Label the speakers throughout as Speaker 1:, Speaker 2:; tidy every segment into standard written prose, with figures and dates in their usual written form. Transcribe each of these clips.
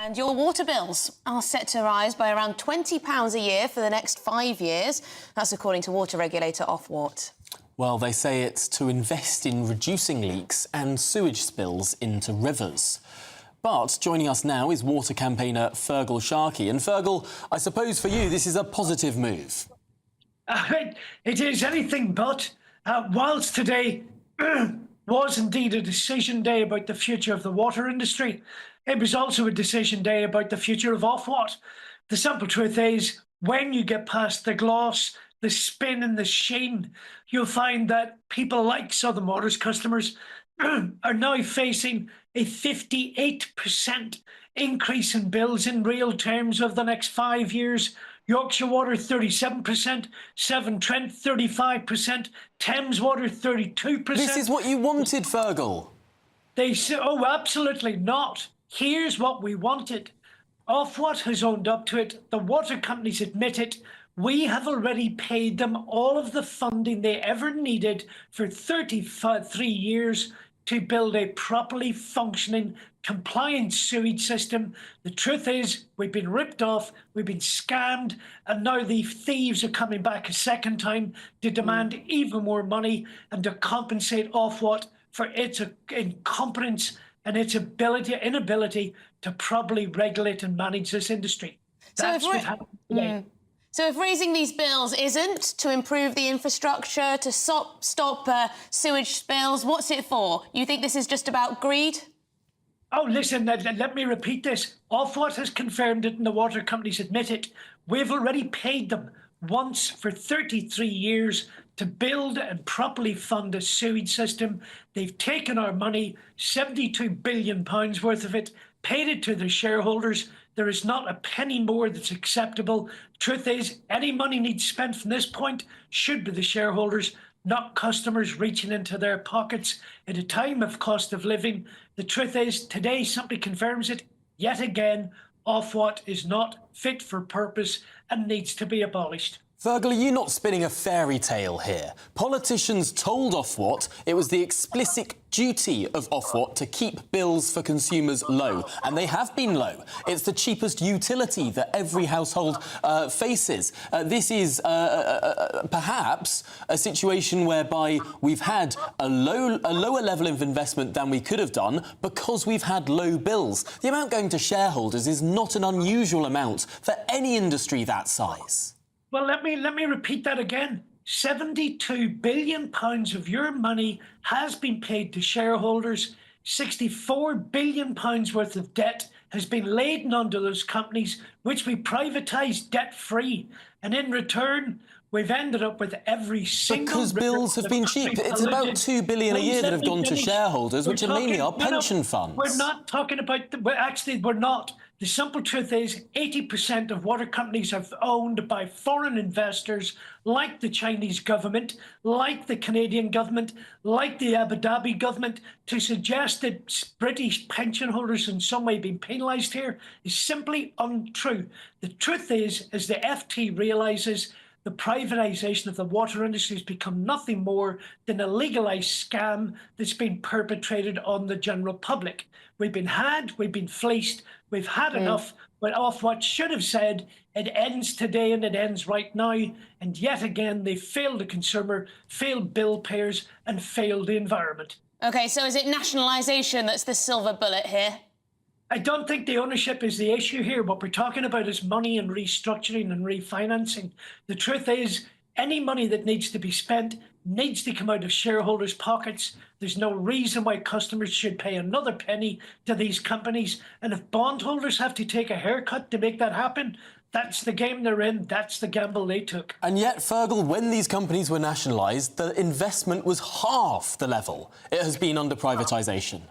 Speaker 1: And your water bills are set to rise by around £20 a year for the next 5 years. That's according to water regulator Ofwat.
Speaker 2: Well, they say it's to invest in reducing leaks and sewage spills into rivers. But joining us now is water campaigner Fergal Sharkey. And Fergal, I suppose for you this is a positive move.
Speaker 3: It is anything but. Whilst today was indeed a decision day about the future of the water industry, it was also a decision day about the future of Ofwat. The simple truth is, when you get past the gloss, the spin and the sheen, you'll find that people like Southern Water's customers are now facing a 58% increase in bills in real terms over the next 5 years. Yorkshire Water 37%, Severn Trent 35%, Thames Water 32%.
Speaker 2: This is what you wanted, Fergal.
Speaker 3: They say, oh, absolutely not. Here's what we wanted. Ofwat has owned up to it. The water companies admit it. We have already paid them all of the funding they ever needed for 33 years to build a properly functioning, compliant sewage system. The truth is, we've been ripped off, we've been scammed, and now the thieves are coming back a second time to demand even more money and to compensate Ofwat for its incompetence and its inability to properly regulate and manage this industry. That's what happened today.
Speaker 1: So if raising these bills isn't to improve the infrastructure, to stop sewage spills, what's it for? You think this is just about greed?
Speaker 3: Oh, listen, let me repeat this. Ofwat has confirmed it and the water companies admit it. We've already paid them once for 33 years to build and properly fund a sewage system. They've taken our money, £72 billion worth of it, paid it to the shareholders. There is not a penny more that's acceptable. Truth is, any money needs spent from this point should be the shareholders, not customers reaching into their pockets at a time of cost of living. The truth is, today simply confirms it yet again. Ofwat is not fit for purpose and needs to be abolished.
Speaker 2: Fergal, are you not spinning a fairy tale here? Politicians told Ofwat it was the explicit duty of Ofwat to keep bills for consumers low, and they have been low. It's the cheapest utility that every household faces. This is perhaps a situation whereby we've had a lower level of investment than we could have done because we've had low bills. The amount going to shareholders is not an unusual amount for any industry that size.
Speaker 3: Well, let me repeat that again. £72 billion of your money has been paid to shareholders. £64 billion worth of debt has been laden onto those companies, which we privatised debt-free. And in return, we've ended up with every single...
Speaker 2: Because bills have been cheap. It's about £2 billion a year that have gone to shareholders, which are mainly our pension funds.
Speaker 3: We're not talking about... Actually, we're not. The simple truth is 80% of water companies are owned by foreign investors like the Chinese government, like the Canadian government, like the Abu Dhabi government. To suggest that British pension holders in some way being penalised here is simply untrue. The truth is, as the FT realises, the privatisation of the water industry has become nothing more than a legalised scam that's been perpetrated on the general public. We've been had, we've been fleeced, we've had enough. But Ofwat should have said it ends today and it ends right now. And yet again, they failed the consumer, failed bill payers and failed the environment.
Speaker 1: OK, so is it nationalisation that's the silver bullet here?
Speaker 3: I don't think the ownership is the issue here. What we're talking about is money and restructuring and refinancing. The truth is, any money that needs to be spent needs to come out of shareholders' pockets. There's no reason why customers should pay another penny to these companies. And if bondholders have to take a haircut to make that happen, that's the game they're in. That's the gamble they took.
Speaker 2: And yet, Fergal, when these companies were nationalised, the investment was half the level it has been under privatisation.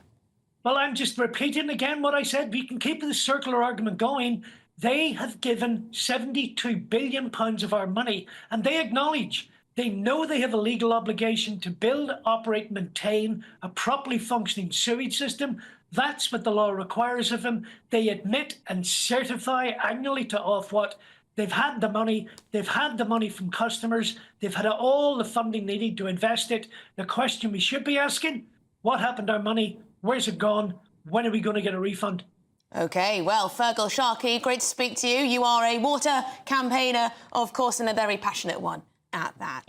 Speaker 3: Well, I'm just repeating again what I said. We can keep the circular argument going. They have given £72 billion of our money, and they acknowledge, they know they have a legal obligation to build, operate, maintain a properly functioning sewage system. That's what the law requires of them. They admit and certify annually to Ofwat. They've had the money. They've had the money from customers. They've had all the funding needed to invest it. The question we should be asking, what happened to our money? Where's it gone? When are we going to get a refund?
Speaker 1: OK, well, Fergal Sharkey, great to speak to you. You are a water campaigner, of course, and a very passionate one at that.